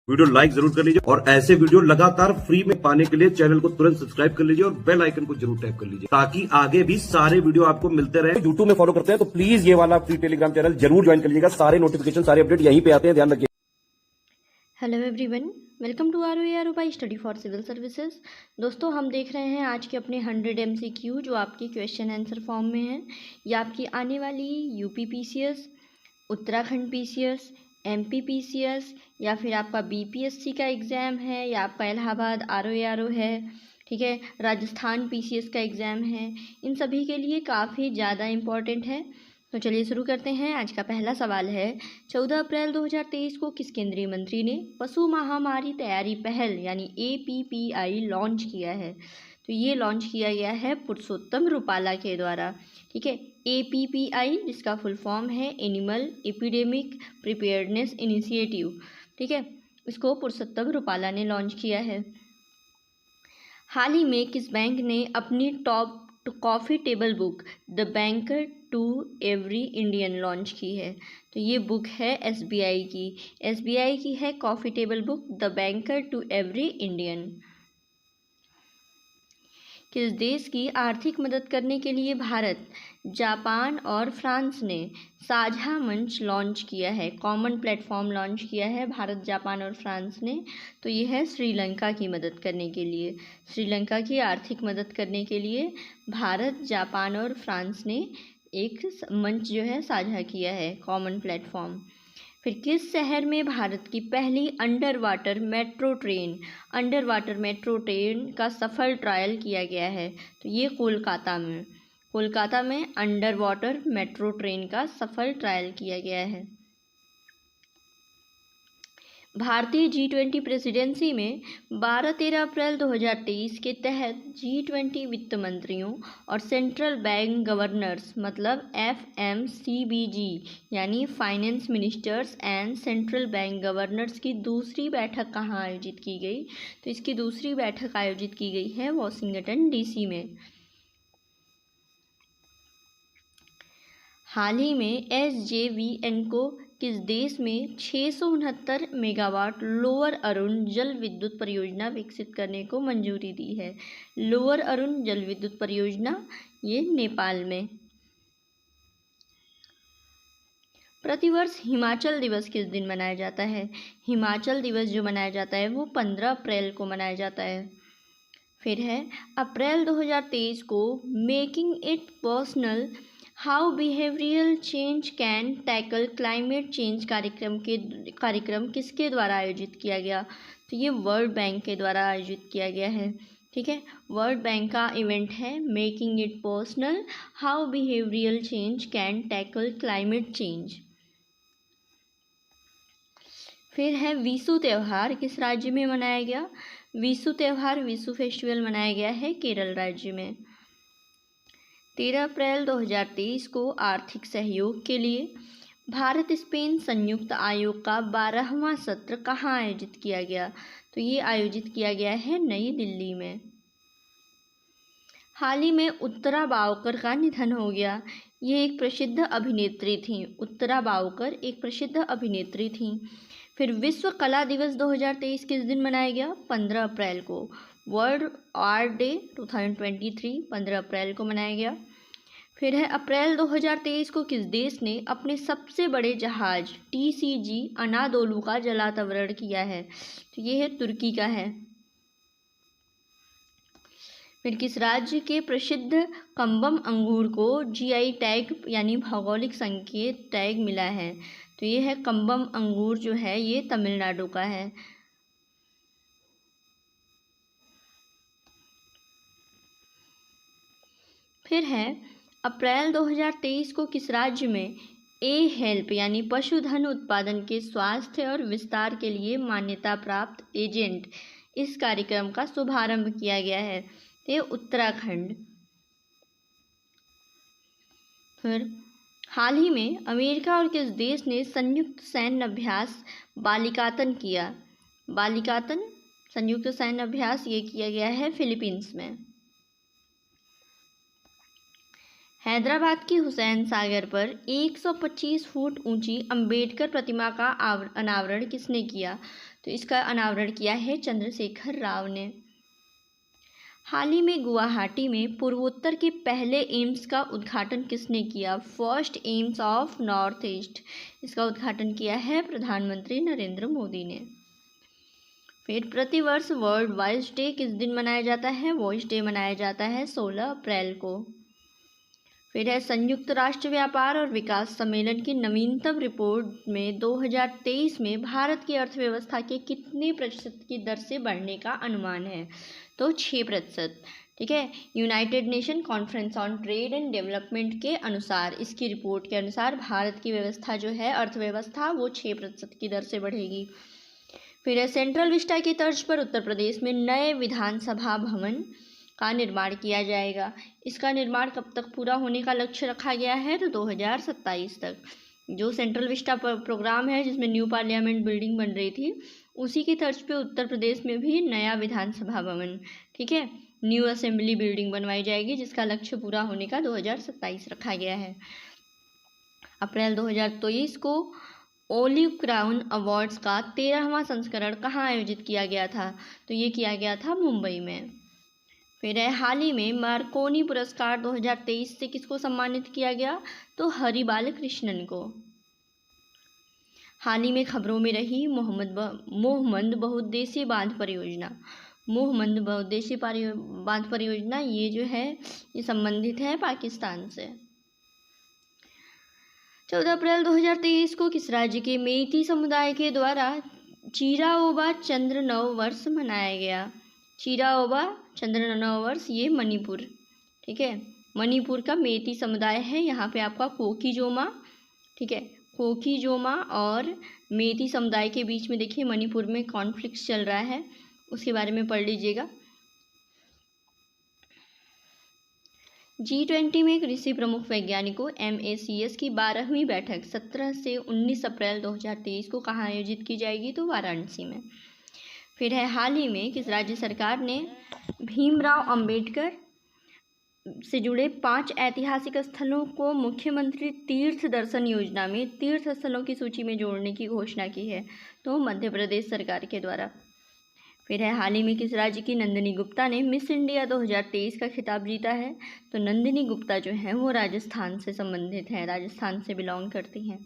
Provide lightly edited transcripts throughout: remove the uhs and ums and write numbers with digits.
Video like जरूर कर लीजिए और ऐसे वीडियो लगातार फ्री में पाने के लिए चैनल को तुरंत सब्सक्राइब कर लीजिए और बेल आइकन को जरूर टैप कर लीजिए ताकि आगे भी सारे वीडियो आपको मिलते रहे। यूट्यूब में फॉलो करते हैं तो प्लीज ये वाला फ्री टेलीग्राम चैनल जरूर ज्वाइन कर लीजिएगा। सारे नोटिफिकेशन सारे अपडेट यहीं पे आते हैं, ध्यान रखिए। Hello everyone, welcome to R by study for civil services. दोस्तों, हम देख रहे हैं आज के अपने 100 MCQ जो आपके क्वेश्चन आंसर फॉर्म में हैं। ये आपकी आने वाली UP PCS, Uttarakhand PCS, MP PCS या फिर आपका BPSC का एग्ज़ाम है या आपका इलाहाबाद RO है, ठीक है, राजस्थान PCS का एग्ज़ाम है, इन सभी के लिए काफ़ी ज़्यादा इम्पॉर्टेंट है। तो चलिए शुरू करते हैं। आज का पहला सवाल है, 14 अप्रैल 2023 को किस केंद्रीय मंत्री ने पशु महामारी तैयारी पहल यानी APPI लॉन्च किया है? तो ये लॉन्च किया गया है पुरुषोत्तम रूपाला के द्वारा, ठीक है। APPI जिसका फुल फॉर्म है एनिमल एपिडेमिक प्रिपेयर्डनेस इनिशिएटिव, ठीक है, इसको पुरुषोत्तम रूपाला ने लॉन्च किया है। हाल ही में किस बैंक ने अपनी top coffee table book the banker to every Indian launch की है? तो ये बुक है SBI की है coffee table book the banker to every Indian. किस देश की आर्थिक मदद करने के लिए भारत, जापान और फ्रांस ने साझा मंच लॉन्च किया है, कॉमन प्लेटफॉर्म लॉन्च किया है भारत, जापान और फ्रांस ने? तो ये है श्रीलंका की मदद करने के लिए। श्रीलंका की आर्थिक मदद करने के लिए भारत, जापान और फ्रांस ने एक मंच जो है साझा किया है, कॉमन प्लेटफॉर्म। फिर किस शहर में भारत की पहली अंडर वाटर मेट्रो ट्रेन का सफल ट्रायल किया गया है? तो ये कोलकाता में अंडर वाटर मेट्रो ट्रेन का सफल ट्रायल किया गया है। भारतीय G20 प्रेसिडेंसी में 12-13 अप्रैल 2023 के तहत G20 वित्त मंत्रियों और सेंट्रल बैंक गवर्नर्स मतलब FMCBG यानी finance ministers and central bank governors की दूसरी बैठक कहाँ आयोजित की गई? तो इसकी दूसरी बैठक आयोजित की गई है वॉशिंगटन DC में। हाल ही में SJVN को किस देश में 669 मेगावाट लोअर अरुण जल विद्युत परियोजना विकसित करने को मंजूरी दी है? लोअर अरुण जल विद्युत परियोजना ये नेपाल में। प्रतिवर्ष हिमाचल दिवस किस दिन मनाया जाता है? हिमाचल दिवस जो मनाया जाता है वो 15 अप्रैल को मनाया जाता है। फिर है अप्रैल 2023 को making it personal how behavioural change can tackle climate change कार्यक्रम किसके द्वारा आयोजित किया गया? तो ये वर्ल्ड बैंक के द्वारा आयोजित किया गया है, ठीक है। वर्ल्ड बैंक का इवेंट है making it personal how behavioural change can tackle climate change. फिर है विशु त्यौहार किस राज्य में मनाया गया? विशु त्यौहार, विशु फेस्टिवल मनाया गया है केरल राज्य में। 13 अप्रैल 2023 को आर्थिक सहयोग के लिए भारत स्पेन संयुक्त आयोग का 12वां सत्र कहाँ आयोजित किया गया? तो ये आयोजित किया गया है नई दिल्ली में। हाल ही में उत्तरा बावकर का निधन हो गया। ये एक प्रसिद्ध अभिनेत्री थी। उत्तरा बावकर एक प्रसिद्ध अभिनेत्री थी। फिर विश्व कला दिवस 2023 किस दिन मनाया गया? 15 अप्रैल को। वर्ल्ड आर्ट डे 2023 15 अप्रैल को मनाया गया। फिर है अप्रैल 2023 को किस देश ने अपने सबसे बड़े जहाज TCG अनादोलू का जलावतरण किया है? तो ये है तुर्की का है। फिर किस राज्य के प्रसिद्ध कम्बम अंगूर को GI टैग यानी भौगोलिक संकेत टैग मिला है? तो ये है कम्बम अंगूर जो है ये तमिलनाडु का है। फिर है अप्रैल 2023 को किस राज्य में हेल्प यानी पशुधन उत्पादन के स्वास्थ्य और विस्तार के लिए मान्यता प्राप्त एजेंट इस कार्यक्रम का शुभारंभ किया गया है? ये उत्तराखंड। फिर हाल ही में अमेरिका और किस देश ने संयुक्त सैन्य अभ्यास बालिकातन किया? बालिकातन संयुक्त सैन्य अभ्यास ये किया गया है फिलीपींस में। हैदराबाद की हुसैन सागर पर 125 फुट ऊंची अंबेडकर प्रतिमा का अनावरण किसने किया? तो इसका अनावरण किया है चंद्रशेखर राव ने। हाल ही में गुवाहाटी में पूर्वोत्तर के पहले एम्स का उद्घाटन किसने किया? First AIIMS of north east, इसका उद्घाटन किया है प्रधानमंत्री नरेंद्र मोदी ने। फिर प्रतिवर्ष वर्ल्ड वॉइस डे किस दिन मनाया जाता है? वॉइस डे मनाया जाता है 16 अप्रैल को। फिर है संयुक्त राष्ट्र व्यापार और विकास सम्मेलन की नवीनतम रिपोर्ट में 2023 में भारत की अर्थव्यवस्था के कितने प्रतिशत की दर से बढ़ने का अनुमान है? तो 6%। ठीक है, United nation conference on trade and development के अनुसार, इसकी रिपोर्ट के अनुसार भारत की व्यवस्था जो है, अर्थव्यवस्था, वो 6% की दर से बढ़ेगी। फिर है सेंट्रल विस्टा की तर्ज पर उत्तर प्रदेश में नए विधानसभा भवन का निर्माण किया जाएगा। इसका निर्माण कब तक पूरा होने का लक्ष्य रखा गया है? तो 2027 तक। जो सेंट्रल विस्टा प्रोग्राम है, जिसमें न्यू पार्लियामेंट बिल्डिंग बन रही थी, उसी की तर्ज पे उत्तर प्रदेश में भी नया विधानसभा भवन, ठीक है, न्यू असेंबली बिल्डिंग बनवाई जाएगी, जिसका लक्ष्य पूरा होने का 2027 रखा गया है। अप्रैल 2023 को ओलिव क्राउन अवार्ड्स का 13वां संस्करण कहाँ आयोजित किया गया था? तो ये किया गया था मुंबई में। फिर है हाल ही में मार्कोनी पुरस्कार 2023 से किसको सम्मानित किया गया? तो हरि बालकृष्णन को। हाल ही में खबरों में रही मोहमंद बहुउद्देशीय बांध परियोजना। मोहमंद बहुउद्देशीय बांध परियोजना ये जो है, ये संबंधित है पाकिस्तान से। 14 अप्रैल 2023 को किस राज्य के मेइती समुदाय के द्वारा चिराओबा चंद्र नव वर्ष मनाया गया? चिराओबा चंद्र नव वर्ष, ये मणिपुर, ठीक है, मणिपुर का मेइती समुदाय है। यहाँ पे आपका कोकीजोमा, ठीक है, कोकीजोमा और मेइती समुदाय के बीच में देखिए मणिपुर में कॉन्फ्लिक्ट चल रहा है, उसके बारे में पढ़ लीजिएगा। G20 में कृषि प्रमुख वैज्ञानिकों MACS की 12वीं बैठक 17 से 19 अप्रैल 2023 को कहाँ आयोजित की जाएगी? तो वाराणसी में। फिर है हाल ही में किस राज्य सरकार ने भीमराव अंबेडकर से जुड़े 5 ऐतिहासिक स्थलों को मुख्यमंत्री तीर्थ दर्शन योजना में तीर्थ स्थलों की सूची में जोड़ने की घोषणा की है? तो मध्य प्रदेश सरकार के द्वारा। फिर है हाल ही में किस राज्य की नंदिनी गुप्ता ने मिस इंडिया 2023 का खिताब जीता है? तो नंदिनी गुप्ता जो है वो राजस्थान से संबंधित है, राजस्थान से बिलोंग करती हैं।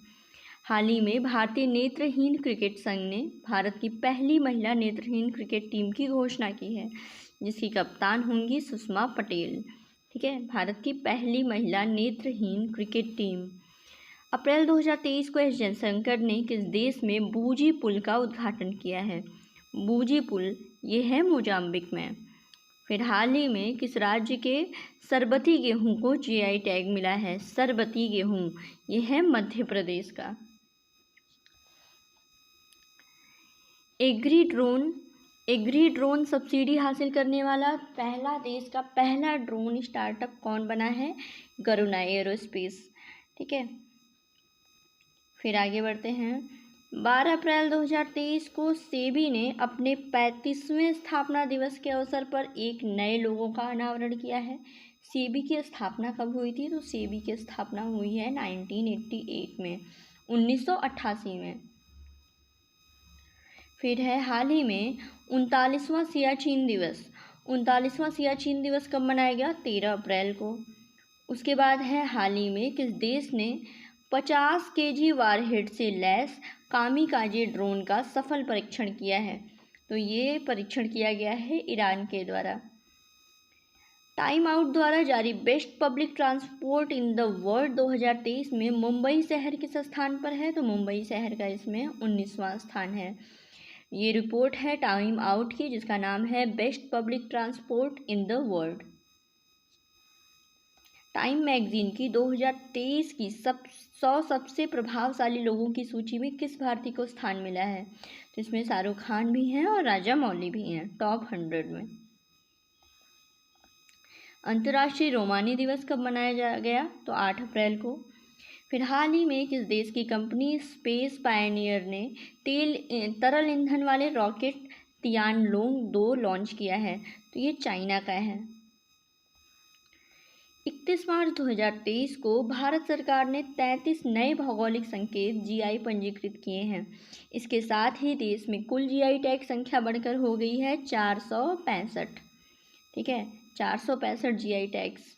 हाल ही में भारतीय नेत्रहीन क्रिकेट संघ ने भारत की पहली महिला नेत्रहीन क्रिकेट टीम की घोषणा की है, जिसकी कप्तान होंगी सुषमा पटेल, ठीक है, भारत की पहली महिला नेत्रहीन क्रिकेट टीम। अप्रैल 2023 को एस जयशंकर ने किस देश में बूजी पुल का उद्घाटन किया है? बूजी पुल ये है मोजाम्बिक में। फिर हाल ही में किस राज्य के सरबती गेहूं को GI टैग मिला है? सरबती गेहूं ये है मध्य प्रदेश का। एग्री ड्रोन सब्सिडी हासिल करने वाला पहला देश का पहला ड्रोन स्टार्टअप कौन बना है? गरुना एरोस्पेस, ठीक है। फिर आगे बढ़ते हैं। 12 अप्रैल 2023 को सेबी ने अपने 35वें स्थापना दिवस के अवसर पर एक नए लोगो का अनावरण किया है। सेबी की स्थापना कब हुई थी? तो सेबी की स्थापना हुई है 1988 में, 1988 में। फिर है हाल ही में 39वां सियाचिन दिवस। 39वां सियाचिन दिवस कब मनाया गया? 13 अप्रैल को। उसके बाद है हाल ही में किस देश ने 50 kg वारहेड से लैस कामिकाजे ड्रोन का सफल परीक्षण किया है? तो ये परीक्षण किया गया है ईरान के द्वारा। टाइम आउट द्वारा जारी best public transport in the world 2023 में मुंबई शहर किस स्थान पर है? तो मुंबई शहर का इसमें 19वां स्थान है। ये रिपोर्ट है टाइम आउट की, जिसका नाम है best public transport in the world. Time magazine की 2023 की 100 सबसे प्रभावशाली लोगों की सूची में किस भारतीय को स्थान मिला है? तो इसमें शाहरुख खान भी हैं और राजा मौली भी हैं टॉप 100 में। अंतर्राष्ट्रीय रोमानी दिवस कब मनाया गया? तो 8 अप्रैल को। फिर हाल ही में किस देश की कंपनी स्पेस पायनियर ने तरल ईंधन वाले रॉकेट तियानलोंग 2 लॉन्च किया है? तो ये चाइना का है। 31 मार्च 2023 को भारत सरकार ने 33 नए भौगोलिक संकेत जीआई पंजीकृत किए हैं। इसके साथ ही देश में कुल जीआई टैग संख्या बढ़कर हो गई है 465। ठीक है, 465 जीआई टैग्स।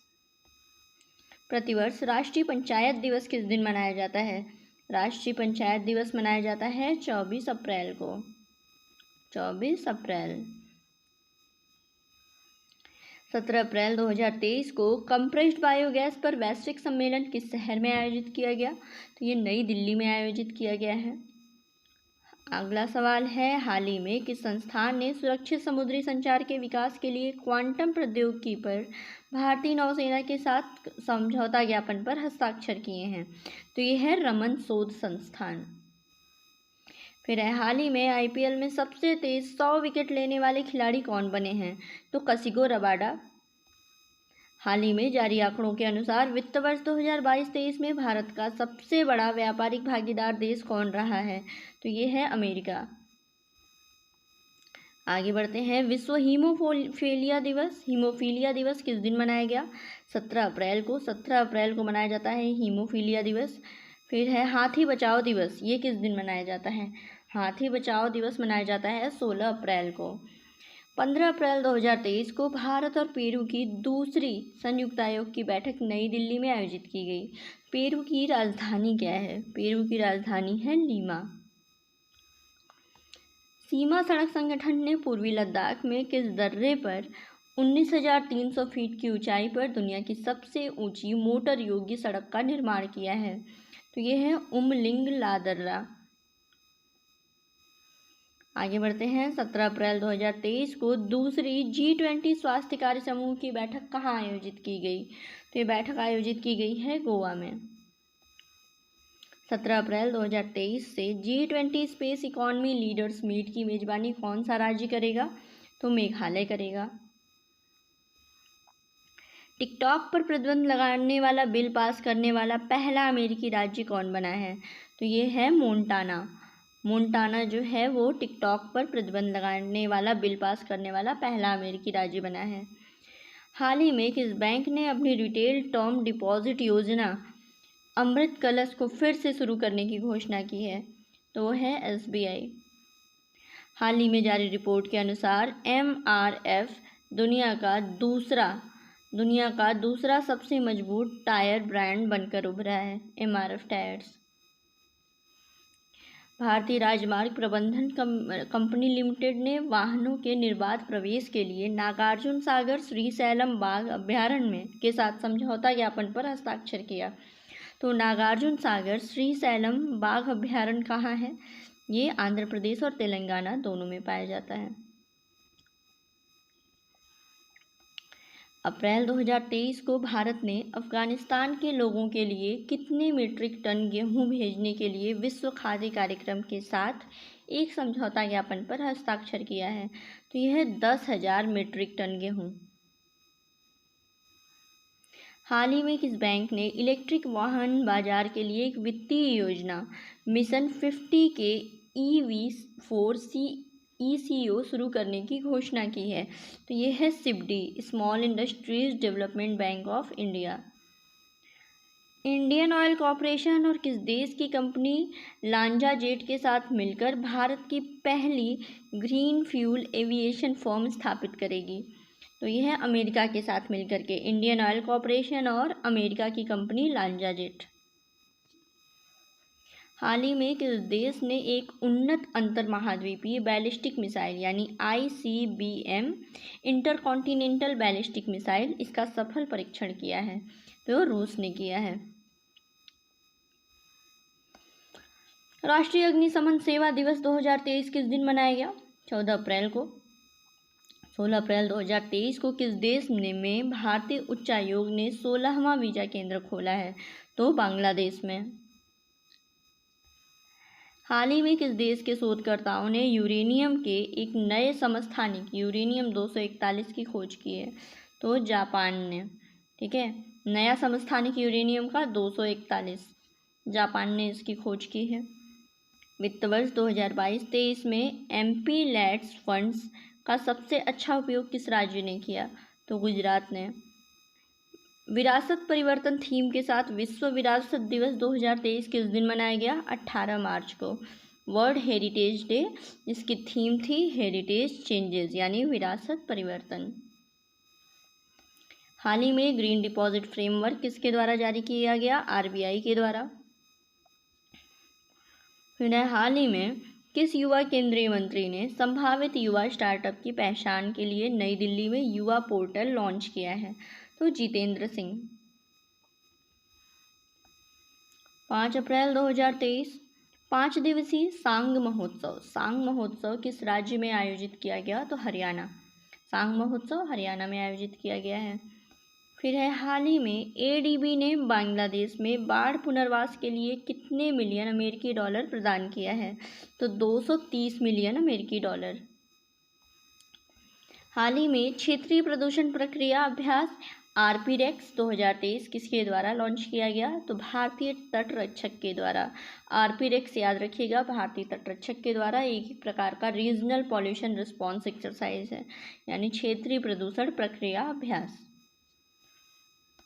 प्रतिवर्ष राष्ट्रीय पंचायत दिवस किस दिन मनाया जाता है? राष्ट्रीय पंचायत दिवस मनाया जाता है 24 अप्रैल को। 24 अप्रैल। 17 अप्रैल 2023 को कंप्रेस्ड बायोगैस पर वैश्विक सम्मेलन किस शहर में आयोजित किया गया? तो ये नई दिल्ली में आयोजित किया गया है। अगला सवाल है, हाल ही में किस संस्थान ने सुरक्षित समुद्री संचार के विकास के लिए क्वांटम प्रौद्योगिकी पर भारतीय नौसेना के साथ समझौता ज्ञापन पर हस्ताक्षर किए हैं? तो ये है रमन शोध संस्थान। फिर है, हाल ही में आईपीएल में सबसे तेज 100 विकेट लेने वाले खिलाड़ी कौन बने हैं? तो कसिगो रबाडा। हाल ही में जारी आंकड़ों के अनुसार वित्त वर्ष 2022-23 में भारत का सबसे बड़ा व्यापारिक भागीदार देश कौन रहा है? तो ये है अमेरिका। आगे बढ़ते हैं, विश्व हीमोफीलिया दिवस किस दिन मनाया गया? 17 अप्रैल को। 17 अप्रैल को मनाया जाता है हीमोफीलिया दिवस। फिर है, हाथी बचाओ दिवस, ये किस दिन मनाया जाता है? हाथी बचाओ दिवस मनाया जाता है 16 अप्रैल को। 15 अप्रैल 2023 को भारत और पेरू की दूसरी संयुक्त आयोग की बैठक नई दिल्ली में आयोजित की गई। पेरू की राजधानी क्या है? पेरू की राजधानी है लीमा। सीमा सड़क संगठन ने पूर्वी लद्दाख में किस दर्रे पर 19,300 फीट की ऊंचाई पर दुनिया की सबसे ऊंची मोटर योग्य सड़क का निर्माण किया है? तो ये है उमलिंग ला दर्रा। आगे बढ़ते हैं, 17 अप्रैल 2023 को दूसरी G20 स्वास्थ्य कार्य समूह की बैठक कहाँ आयोजित की गई? तो ये बैठक आयोजित की गई है गोवा में। 17 अप्रैल 2023 से G20 space economy leaders meet की मेजबानी कौन सा राज्य करेगा? तो मेघालय करेगा। टिकटॉक पर प्रतिबंध लगाने वाला बिल पास करने वाला पहला अमेरिकी राज्य कौन बना है? तो ये है मोंटाना। मोंटाना जो है वो टिकटॉक पर प्रतिबंध लगाने वाला बिल पास करने वाला पहला अमेरिकी राज्य बना है। हाल ही में किस बैंक ने अपनी रिटेल टर्म डिपॉजिट योजना अमृत कलश को फिर से शुरू करने की घोषणा की है? तो वो है SBI। हाल ही में जारी रिपोर्ट के अनुसार MRF दुनिया का दूसरा सबसे मजबूत टायर ब्रांड बनकर उभरा है, MRF टायर्स। भारतीय राजमार्ग प्रबंधन कंपनी लिमिटेड ने वाहनों के निर्बाध प्रवेश के लिए नागार्जुन सागर श्रीशैलम बाघ अभ्यारण्य के साथ समझौता ज्ञापन पर हस्ताक्षर किया। तो नागार्जुन सागर श्रीशैलम बाघ अभ्यारण्य कहाँ है? ये आंध्र प्रदेश और तेलंगाना दोनों में पाया जाता है। अप्रैल 2023 को भारत ने अफगानिस्तान के लोगों के लिए कितने मीट्रिक टन गेहूं भेजने के लिए विश्व खाद्य कार्यक्रम के साथ एक समझौता ज्ञापन पर हस्ताक्षर किया है? तो यह है 10,000 मीट्रिक टन गेहूं। हाल ही में किस बैंक ने इलेक्ट्रिक वाहन बाजार के लिए एक वित्तीय योजना मिशन 50 के EV4C ECO शुरू करने की घोषणा की है? तो ये है SIBD, small industries development bank of India. Indian oil corporation और किस देश की कंपनी लांजा जेट के साथ मिलकर भारत की पहली ग्रीन फ्यूल एविएशन फर्म स्थापित करेगी? तो यह है अमेरिका के साथ मिलकर के, इंडियन ऑयल कॉरपोरेशन और अमेरिका की कंपनी लांजा जेट। हाल ही में किस देश ने एक उन्नत अंतर महाद्वीपीय बैलिस्टिक मिसाइल यानी ICBM इंटरकॉन्टिनेंटल बैलिस्टिक मिसाइल इसका सफल परीक्षण किया है? तो रूस ने किया है। राष्ट्रीय अग्निशमन सेवा दिवस 2023 किस दिन मनाया गया? 14 अप्रैल को। 16 अप्रैल 2023 को किस देश में भारतीय उच्चायोग ने 16वां वीजा केंद्र खोला है? तो बांग्लादेश में। हाल ही में किस देश के शोधकर्ताओं ने यूरेनियम के एक नए समस्थानिक यूरेनियम 241 की खोज की है? तो जापान ने। ठीक है, नया समस्थानिक यूरेनियम का 241 जापान ने इसकी खोज की है। वित्त वर्ष 2022-23 में MPLADS फंड्स का सबसे अच्छा उपयोग किस राज्य ने किया? तो गुजरात ने। विरासत परिवर्तन थीम के साथ विश्व विरासत दिवस 2023 किस दिन मनाया गया? 18 मार्च को। वर्ल्ड हेरिटेज डे, इसकी थीम थी हेरिटेज चेंजेस यानी विरासत परिवर्तन। हाल ही में ग्रीन डिपॉजिट फ्रेमवर्क किसके द्वारा जारी किया गया? RBI के द्वारा। फिर हाल ही में किस युवा केंद्रीय मंत्री ने संभावित युवा स्टार्टअप की पहचान के लिए नई दिल्ली में युवा पोर्टल लॉन्च किया है? तो जितेंद्र सिंह। 5 अप्रैल 2023 5 दिवसीय सांग महोत्सव। सांग महोत्सव किस राज्य में आयोजित किया गया? तो हरियाणा। सांग महोत्सव हरियाणा में आयोजित किया गया है। फिर है हाल ही में ADB ने बांग्लादेश में बाढ़ पुनर्वास के लिए कितने मिलियन अमेरिकी डॉलर प्रदान किया है? तो 230 मिलियन अमेरिकी डॉलर। हाल ही में क्षेत्रीय प्रदूषण प्रक्रिया अभ्यास RPREX 2023 किसके द्वारा लॉन्च किया गया? तो भारतीय तटरक्षक के द्वारा। RPREX याद रखिएगा, भारतीय तटरक्षक के द्वारा एक प्रकार का रीजनल पॉल्यूशन रिस्पॉन्स एक्सरसाइज है, यानी क्षेत्रीय प्रदूषण प्रक्रिया अभ्यास।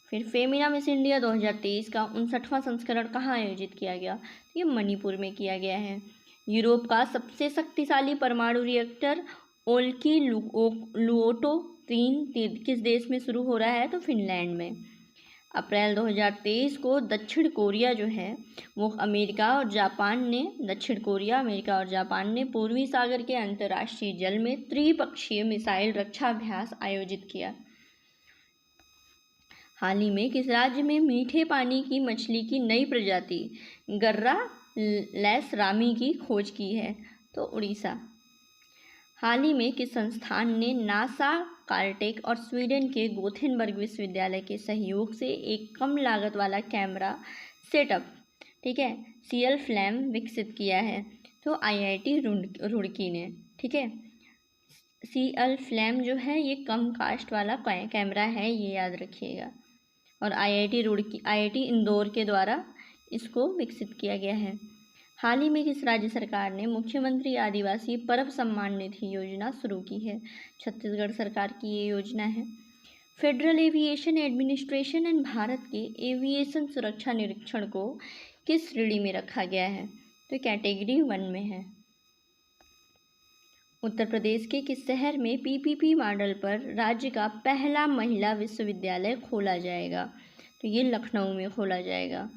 फिर फेमिना मिस इंडिया 2023 का 59वां संस्करण कहाँ आयोजित किया गया? तो ये मणिपुर में किया गया है। यूरोप का सबसे शक्तिशाली परमाणु रिएक्टर ओल्किलुओटो 3 किस देश में शुरू हो रहा है? तो फिनलैंड में। अप्रैल 2023 को दक्षिण कोरिया जो है वो दक्षिण कोरिया, अमेरिका और जापान ने पूर्वी सागर के अंतर्राष्ट्रीय जल में त्रिपक्षीय मिसाइल रक्षा अभ्यास आयोजित किया। हाल ही में किस राज्य में मीठे पानी की मछली की नई प्रजाति गर्रा लैसरामी की खोज की है? तो उड़ीसा। हाल ही में किस संस्थान ने नासा, कार्टेक और स्वीडन के गोथेनबर्ग विश्वविद्यालय के सहयोग से एक कम लागत वाला कैमरा सेटअप, ठीक है, CL फ्लैम विकसित किया है? तो IIT रुड़की ने, ठीक है। CL फ्लैम जो है ये कम कास्ट वाला कैमरा है, ये याद रखिएगा। और IIT इंदौर के द्वारा इसको विकसित किया गया है। हाल ही में किस राज्य सरकार ने मुख्यमंत्री आदिवासी पर्व सम्मान निधि योजना शुरू की है? छत्तीसगढ़ सरकार की ये योजना है। Federal aviation administration and Bharat के एविएशन सुरक्षा निरीक्षण को किस श्रेणी में रखा गया है? तो कैटेगरी 1 में है। उत्तर प्रदेश के किस शहर में PPP मॉडल पर राज्य का पहला महिला विश्वविद्यालय खोला जाएगा? तो ये लखनऊ में खोला जाएगा।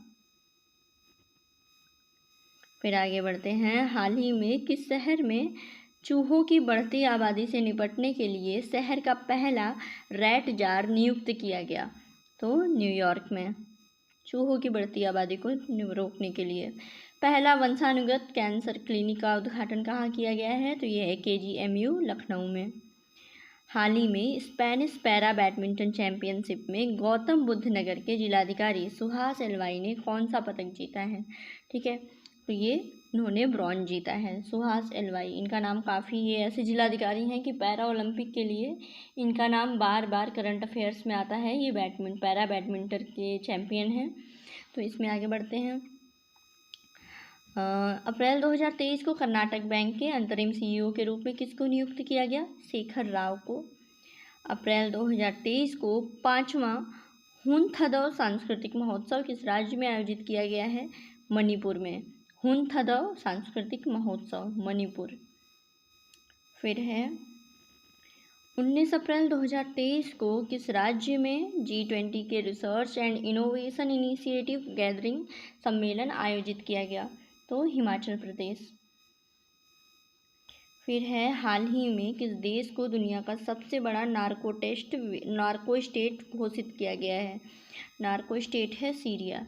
फिर आगे बढ़ते हैं। हाल ही में किस शहर में चूहों की बढ़ती आबादी से निपटने के लिए शहर का पहला रैट जार नियुक्त किया गया? तो न्यूयॉर्क में। चूहों की बढ़ती आबादी को रोकने के लिए पहला वंशानुगत कैंसर क्लिनिक का उद्घाटन कहाँ किया गया है? तो ये है KGMU लखनऊ में। हाल ही में स्पेनिश पैरा बैडमिंटन चैंपियनशिप में गौतम बुद्ध नगर के जिलाधिकारी सुहास एलवाई ने कौन सा पदक जीता है? ठीक है, तो ये इन्होंने ब्रॉन्ज जीता है, सुहास एलवाई। इनका नाम काफ़ी, ये ऐसे जिलाधिकारी हैं कि पैरा ओलंपिक के लिए इनका नाम बार बार करंट अफेयर्स में आता है। ये पैरा बैडमिंटन के चैम्पियन हैं। तो इसमें आगे बढ़ते हैं। अप्रैल 2023 को कर्नाटक बैंक के अंतरिम CEO के रूप में किसको नियुक्त किया गया? शेखर राव को। अप्रैल 2023 को 5वां हुनथदौ सांस्कृतिक महोत्सव किस राज्य में आयोजित किया गया है? मणिपुर में। हुनथदौ सांस्कृतिक महोत्सव मणिपुर। फिर है 19 अप्रैल 2023 को किस राज्य में G20 के research and innovation initiative gathering सम्मेलन आयोजित किया गया? तो हिमाचल प्रदेश। फिर है हाल ही में किस देश को दुनिया का सबसे बड़ा नार्को स्टेट घोषित किया गया है? नार्को स्टेट है सीरिया।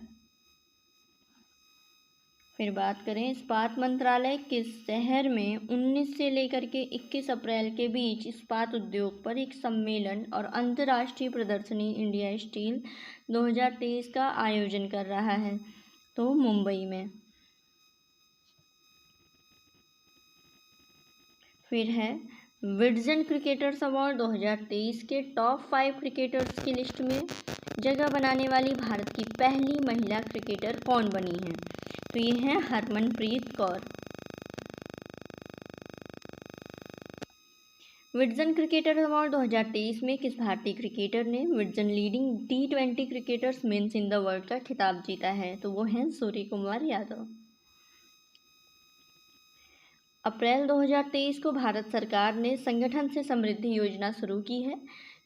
फिर बात करें इस्पात मंत्रालय किस शहर में 19 से लेकर के 21 अप्रैल के बीच इस्पात उद्योग पर एक सम्मेलन और अंतर्राष्ट्रीय प्रदर्शनी इंडिया स्टील 2023 का आयोजन कर रहा है? तो मुंबई में। फिर है विजडन क्रिकेटर्स अवार्ड 2023 के टॉप 5 क्रिकेटर्स की लिस्ट में जगह बनाने वाली भारत की पहली महिला क्रिकेटर कौन बनी है? तो ये है Harmanpreet Kaur. Wisden cricketer award 2023 में किस भारतीय क्रिकेटर ने Wisden leading T20 cricketers men's in the world का खिताब जीता है? तो वो हैं सूर्य कुमार यादव। अप्रैल 2023 को भारत सरकार ने संगठन से समृद्धि योजना शुरू की है,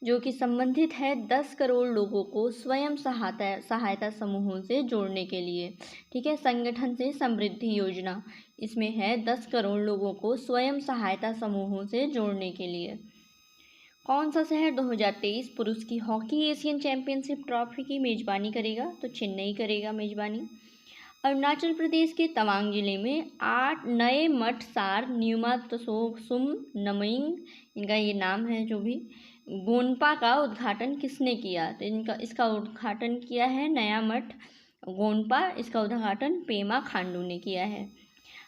जो कि संबंधित है 10 करोड़ लोगों को स्वयं सहायता समूहों से जोड़ने के लिए। ठीक है, संगठन से समृद्धि योजना इसमें है 10 करोड़ लोगों को स्वयं सहायता समूहों से जोड़ने के लिए। कौन सा शहर 2023 पुरुष की हॉकी एशियन चैंपियनशिप ट्रॉफी की मेजबानी करेगा? तो चेन्नई करेगा मेजबानी। अरुणाचल प्रदेश के तवांग जिले में 8 नए मठ सार न्यूमा तसोसुम नमइंग, इनका ये नाम है, जो भी गोनपा का उद्घाटन किसने किया? तो इसका उद्घाटन किया है नया मठ गोनपा, इसका उद्घाटन पेमा खांडू ने किया है।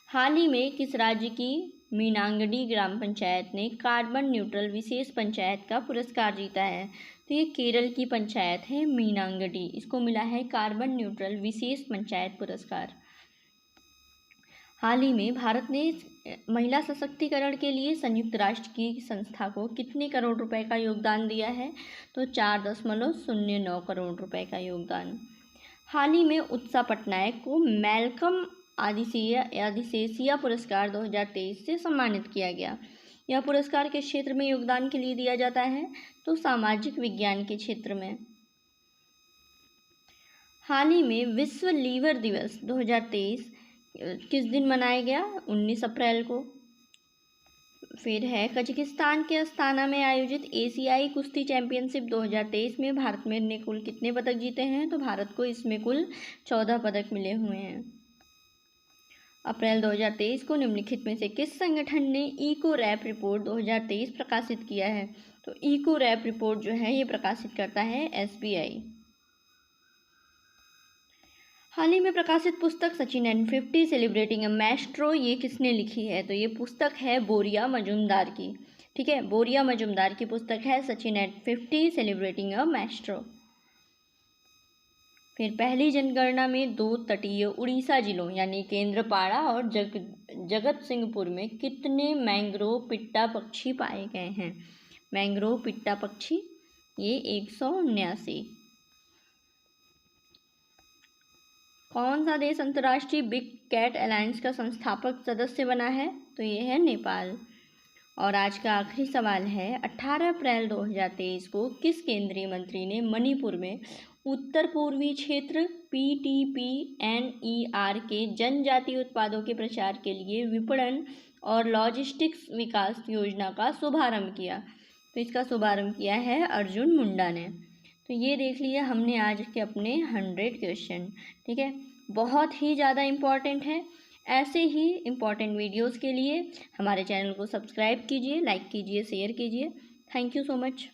हाल ही में किस राज्य की मीनांगडी ग्राम पंचायत ने कार्बन न्यूट्रल विशेष पंचायत का पुरस्कार जीता है? तो ये केरल की पंचायत है मीनांगडी, इसको मिला है कार्बन न्यूट्रल विशेष पंचायत पुरस्कार। हाल ही में भारत ने महिला सशक्तिकरण के लिए संयुक्त राष्ट्र की संस्था को कितने करोड़ रुपए का योगदान दिया है? तो 4.09 करोड़ रुपए का योगदान। हाल ही में उत्सा पटनायक को मैल्कम आदिसेसिया पुरस्कार 2023 से सम्मानित किया गया। यह पुरस्कार किस क्षेत्र में योगदान के लिए दिया जाता है? तो सामाजिक विज्ञान के क्षेत्र में। हाल ही में विश्व लीवर दिवस 2023 किस दिन मनाया गया? 19 अप्रैल को। फिर है कजाकिस्तान के अस्ताना में आयोजित एशियाई कुश्ती चैंपियनशिप 2023 में भारत ने कुल कितने पदक जीते हैं? तो भारत को इसमें कुल 14 पदक मिले हुए हैं। अप्रैल 2023 को निम्नलिखित में से किस संगठन ने इको रैप रिपोर्ट 2023 प्रकाशित किया है? तो इको रैप रिपोर्ट जो है ये प्रकाशित करता है SBI। हाल ही में प्रकाशित पुस्तक Sachin and 50 celebrating a Maestro ये किसने लिखी है? तो ये पुस्तक है बोरिया मजुमदार की। ठीक है, बोरिया मजुमदार की पुस्तक है Sachin and 50 celebrating a Maestro. फिर पहली जनगणना में 2 तटीय उड़ीसा जिलों यानी केंद्रपाड़ा और जगत सिंहपुर में कितने मैंग्रोव पिट्टा पक्षी पाए गए हैं? मैंग्रोव पिट्टा पक्षी ये 179। कौन सा देश अंतर्राष्ट्रीय बिग कैट अलायंस का संस्थापक सदस्य बना है? तो ये है नेपाल। और आज का आखिरी सवाल है 18 अप्रैल 2023 को किस केंद्रीय मंत्री ने मणिपुर में उत्तर पूर्वी क्षेत्र PTPNER के जनजातीय उत्पादों के प्रचार के लिए विपणन और लॉजिस्टिक्स विकास योजना का शुभारंभ किया? तो इसका शुभारंभ किया है अर्जुन मुंडा ने। तो ये देख लिया हमने आज के अपने 100 क्वेश्चन। ठीक है, बहुत ही ज़्यादा इम्पॉर्टेंट है। ऐसे ही इम्पॉर्टेंट वीडियोस के लिए हमारे चैनल को सब्सक्राइब कीजिए, लाइक कीजिए, शेयर कीजिए। Thank you so much.